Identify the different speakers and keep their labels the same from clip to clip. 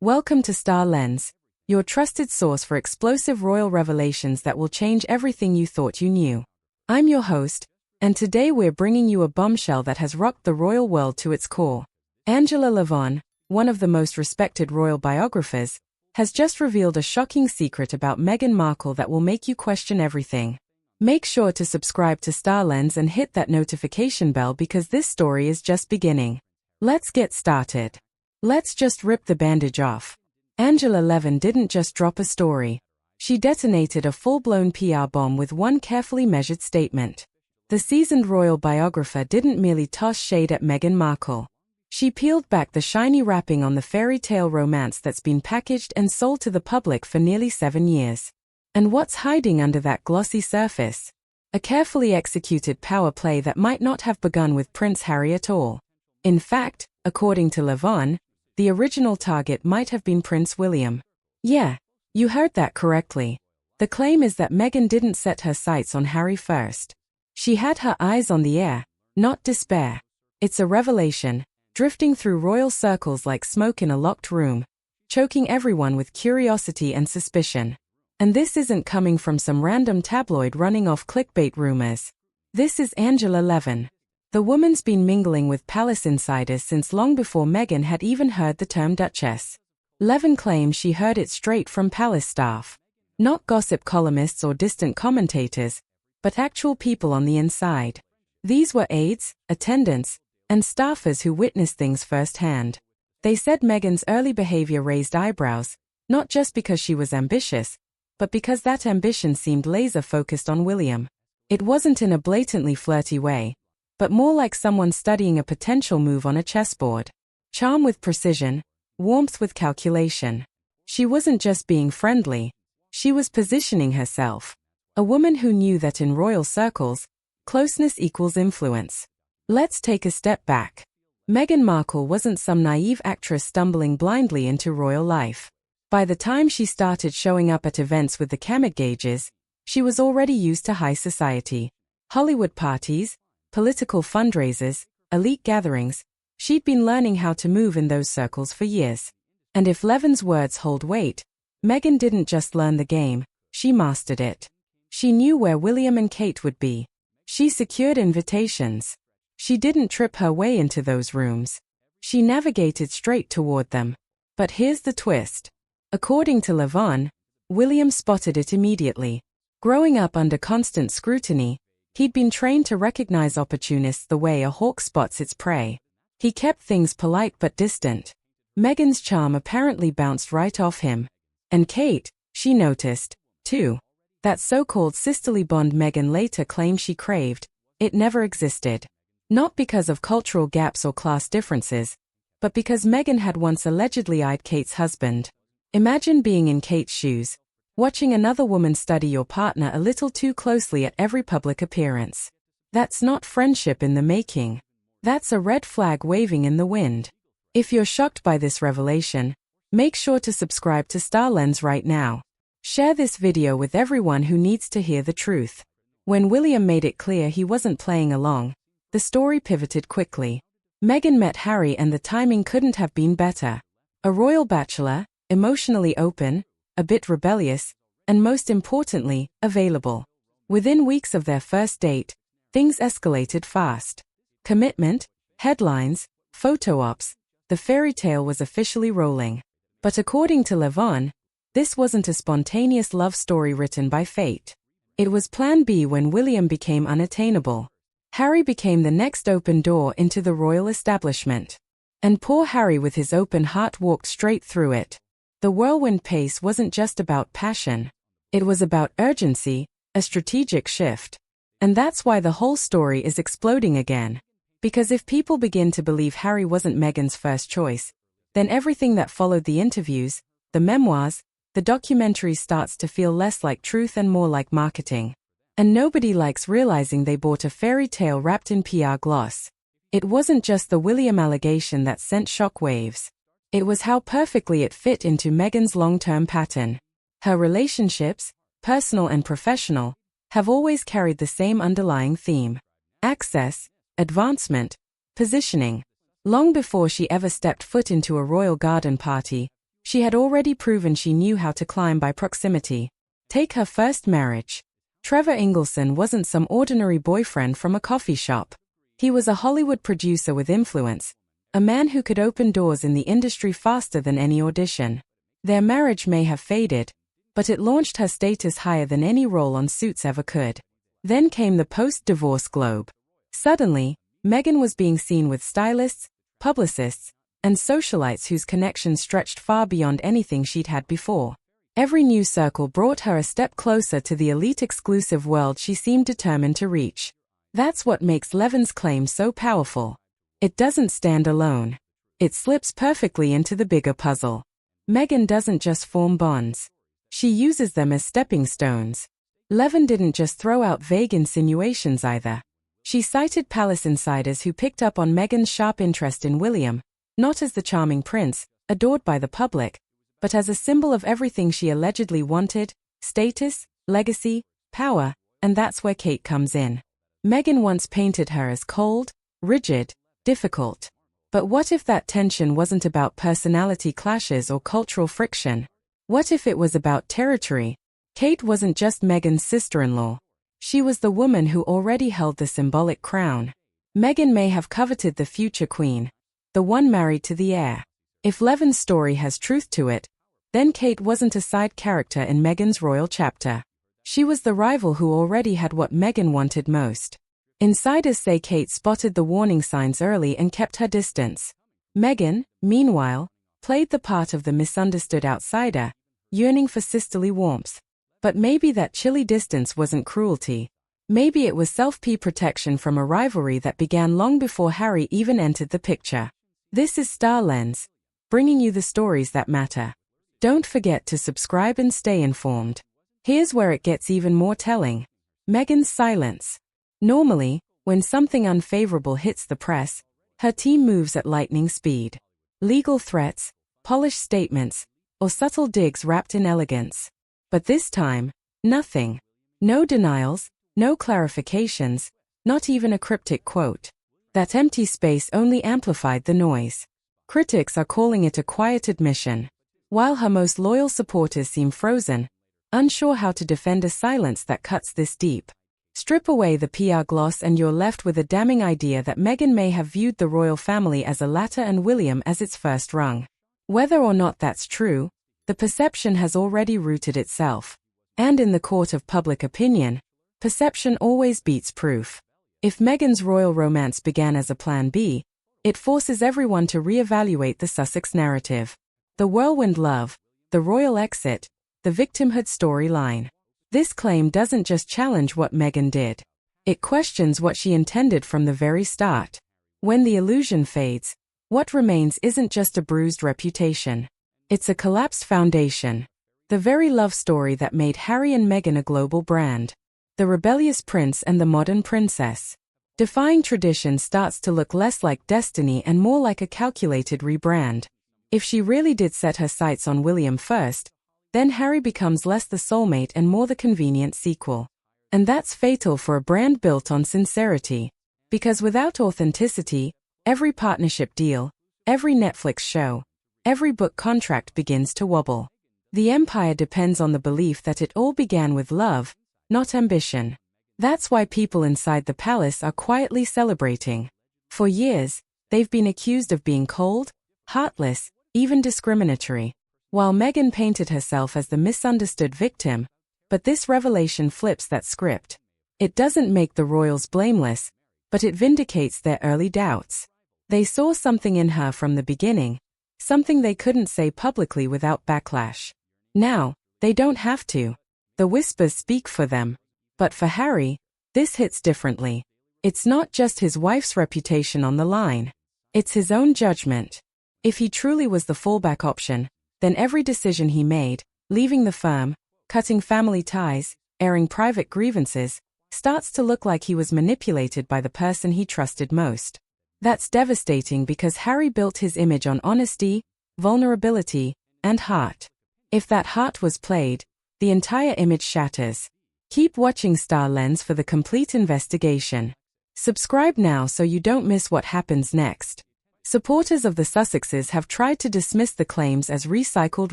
Speaker 1: Welcome to Star Lens, your trusted source for explosive royal revelations that will change everything you thought you knew. I'm your host, and today we're bringing you a bombshell that has rocked the royal world to its core. Angela Levin, one of the most respected royal biographers, has just revealed a shocking secret about Meghan Markle that will make you question everything. Make sure to subscribe to Star Lens and hit that notification bell because this story is just beginning. Let's get started. Let's just rip the bandage off. Angela Levin didn't just drop a story. She detonated a full-blown PR bomb with one carefully measured statement. The seasoned royal biographer didn't merely toss shade at Meghan Markle. She peeled back the shiny wrapping on the fairy tale romance that's been packaged and sold to the public for nearly 7 years. And what's hiding under that glossy surface? A carefully executed power play that might not have begun with Prince Harry at all. In fact, according to Levin, the original target might have been Prince William. Yeah, you heard that correctly. The claim is that Meghan didn't set her sights on Harry first. She had her eyes on the heir, not despair. It's a revelation, drifting through royal circles like smoke in a locked room, choking everyone with curiosity and suspicion. And this isn't coming from some random tabloid running off clickbait rumors. This is Angela Levin. The woman's been mingling with palace insiders since long before Meghan had even heard the term Duchess. Levin claims she heard it straight from palace staff. Not gossip columnists or distant commentators, but actual people on the inside. These were aides, attendants, and staffers who witnessed things firsthand. They said Meghan's early behavior raised eyebrows, not just because she was ambitious, but because that ambition seemed laser-focused on William. It wasn't in a blatantly flirty way, but more like someone studying a potential move on a chessboard. Charm with precision, warmth with calculation. She wasn't just being friendly, she was positioning herself. A woman who knew that in royal circles, closeness equals influence. Let's take a step back. Meghan Markle wasn't some naive actress stumbling blindly into royal life. By the time she started showing up at events with the camera gauges, she was already used to high society. Hollywood parties, political fundraisers, elite gatherings. She'd been learning how to move in those circles for years. And if Levin's words hold weight, Meghan didn't just learn the game, she mastered it. She knew where William and Kate would be. She secured invitations. She didn't trip her way into those rooms. She navigated straight toward them. But here's the twist. According to Levin, William spotted it immediately. Growing up under constant scrutiny, he'd been trained to recognize opportunists the way a hawk spots its prey. He kept things polite but distant. Meghan's charm apparently bounced right off him. And Kate, she noticed, too. That so-called sisterly bond Meghan later claimed she craved, it never existed. Not because of cultural gaps or class differences, but because Meghan had once allegedly eyed Kate's husband. Imagine being in Kate's shoes, watching another woman study your partner a little too closely at every public appearance. That's not friendship in the making. That's a red flag waving in the wind. If you're shocked by this revelation, make sure to subscribe to Star Lens right now. Share this video with everyone who needs to hear the truth. When William made it clear he wasn't playing along, the story pivoted quickly. Meghan met Harry and the timing couldn't have been better. A royal bachelor, emotionally open, a bit rebellious, and most importantly, available. Within weeks of their first date, things escalated fast. Commitment, headlines, photo ops, the fairy tale was officially rolling. But according to Levin, this wasn't a spontaneous love story written by fate. It was Plan B when William became unattainable. Harry became the next open door into the royal establishment. And poor Harry with his open heart walked straight through it. The whirlwind pace wasn't just about passion. It was about urgency, a strategic shift. And that's why the whole story is exploding again. Because if people begin to believe Harry wasn't Meghan's first choice, then everything that followed the interviews, the memoirs, the documentary starts to feel less like truth and more like marketing. And nobody likes realizing they bought a fairy tale wrapped in PR gloss. It wasn't just the William allegation that sent shockwaves. It was how perfectly it fit into Meghan's long-term pattern. Her relationships, personal and professional, have always carried the same underlying theme. Access, advancement, positioning. Long before she ever stepped foot into a royal garden party, She had already proven she knew how to climb by proximity. Take her first marriage. Trevor Ingleson wasn't some ordinary boyfriend from a coffee shop. He was a Hollywood producer with influence, a man who could open doors in the industry faster than any audition. Their marriage may have faded, but it launched her status higher than any role on Suits ever could. Then came the post-divorce globe. Suddenly, Meghan was being seen with stylists, publicists, and socialites whose connections stretched far beyond anything she'd had before. Every news circle brought her a step closer to the elite exclusive world she seemed determined to reach. That's what makes Levin's claim so powerful. It doesn't stand alone. It slips perfectly into the bigger puzzle. Meghan doesn't just form bonds. She uses them as stepping stones. Levin didn't just throw out vague insinuations either. She cited palace insiders who picked up on Meghan's sharp interest in William, not as the charming prince, adored by the public, but as a symbol of everything she allegedly wanted: status, legacy, power, and that's where Kate comes in. Meghan once painted her as cold, rigid, difficult. But what if that tension wasn't about personality clashes or cultural friction? What if it was about territory? Kate wasn't just Meghan's sister-in-law. She was the woman who already held the symbolic crown. Meghan may have coveted the future queen, the one married to the heir. If Levin's story has truth to it, then Kate wasn't a side character in Meghan's royal chapter. She was the rival who already had what Meghan wanted most. Insiders say Kate spotted the warning signs early and kept her distance. Meghan, meanwhile, played the part of the misunderstood outsider, yearning for sisterly warmth. But maybe that chilly distance wasn't cruelty. Maybe it was self-protection from a rivalry that began long before Harry even entered the picture. This is Star Lens, bringing you the stories that matter. Don't forget to subscribe and stay informed. Here's where it gets even more telling. Meghan's silence. Normally, when something unfavorable hits the press, her team moves at lightning speed. Legal threats, polished statements, or subtle digs wrapped in elegance. But this time, nothing. No denials, no clarifications, not even a cryptic quote. That empty space only amplified the noise. Critics are calling it a quiet admission, while her most loyal supporters seem frozen, unsure how to defend a silence that cuts this deep. Strip away the PR gloss and you're left with a damning idea that Meghan may have viewed the royal family as a ladder and William as its first rung. Whether or not that's true, the perception has already rooted itself. And in the court of public opinion, perception always beats proof. If Meghan's royal romance began as a plan B, it forces everyone to reevaluate the Sussex narrative. The whirlwind love, the royal exit, the victimhood storyline. This claim doesn't just challenge what Meghan did. It questions what she intended from the very start. When the illusion fades, what remains isn't just a bruised reputation. It's a collapsed foundation. The very love story that made Harry and Meghan a global brand. The rebellious prince and the modern princess. Defying tradition starts to look less like destiny and more like a calculated rebrand. If she really did set her sights on William first, then Harry becomes less the soulmate and more the convenient sequel. And that's fatal for a brand built on sincerity. Because without authenticity, every partnership deal, every Netflix show, every book contract begins to wobble. The empire depends on the belief that it all began with love, not ambition. That's why people inside the palace are quietly celebrating. For years, they've been accused of being cold, heartless, even discriminatory. While Meghan painted herself as the misunderstood victim, but this revelation flips that script. It doesn't make the royals blameless, but it vindicates their early doubts. They saw something in her from the beginning, something they couldn't say publicly without backlash. Now, they don't have to. The whispers speak for them. But for Harry, this hits differently. It's not just his wife's reputation on the line. It's his own judgment. If he truly was the fallback option, then every decision he made, leaving the firm, cutting family ties, airing private grievances, starts to look like he was manipulated by the person he trusted most. That's devastating because Harry built his image on honesty, vulnerability, and heart. If that heart was played, the entire image shatters. Keep watching Star Lens for the complete investigation. Subscribe now so you don't miss what happens next. Supporters of the Sussexes have tried to dismiss the claims as recycled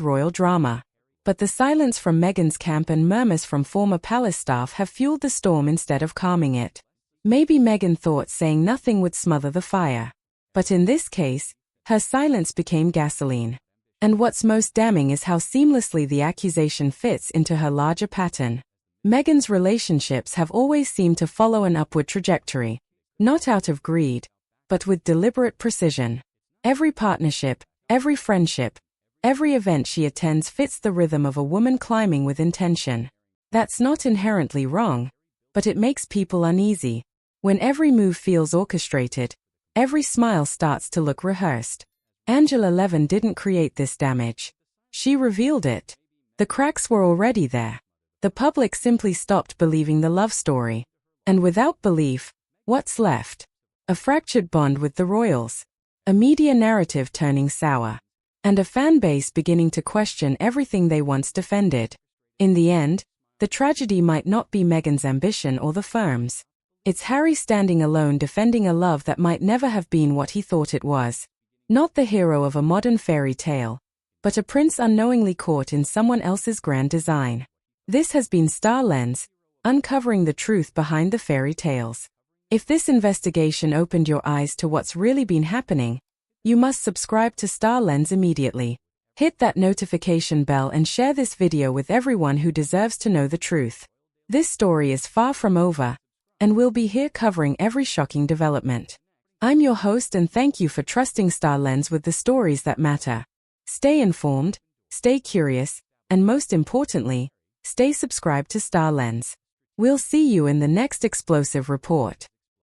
Speaker 1: royal drama. But the silence from Meghan's camp and murmurs from former palace staff have fueled the storm instead of calming it. Maybe Meghan thought saying nothing would smother the fire. But in this case, her silence became gasoline. And what's most damning is how seamlessly the accusation fits into her larger pattern. Meghan's relationships have always seemed to follow an upward trajectory. Not out of greed, but with deliberate precision. Every partnership, every friendship, every event she attends fits the rhythm of a woman climbing with intention. That's not inherently wrong, but it makes people uneasy. When every move feels orchestrated, every smile starts to look rehearsed. Angela Levin didn't create this damage. She revealed it. The cracks were already there. The public simply stopped believing the love story. And without belief, what's left? A fractured bond with the royals. A media narrative turning sour. And a fan base beginning to question everything they once defended. In the end, the tragedy might not be Meghan's ambition or the firm's. It's Harry standing alone defending a love that might never have been what he thought it was. Not the hero of a modern fairy tale, but a prince unknowingly caught in someone else's grand design. This has been Star Lens, uncovering the truth behind the fairy tales. If this investigation opened your eyes to what's really been happening, you must subscribe to Star Lens immediately. Hit that notification bell and share this video with everyone who deserves to know the truth. This story is far from over, and we'll be here covering every shocking development. I'm your host and thank you for trusting Star Lens with the stories that matter. Stay informed, stay curious, and most importantly, stay subscribed to Star Lens. We'll see you in the next explosive report.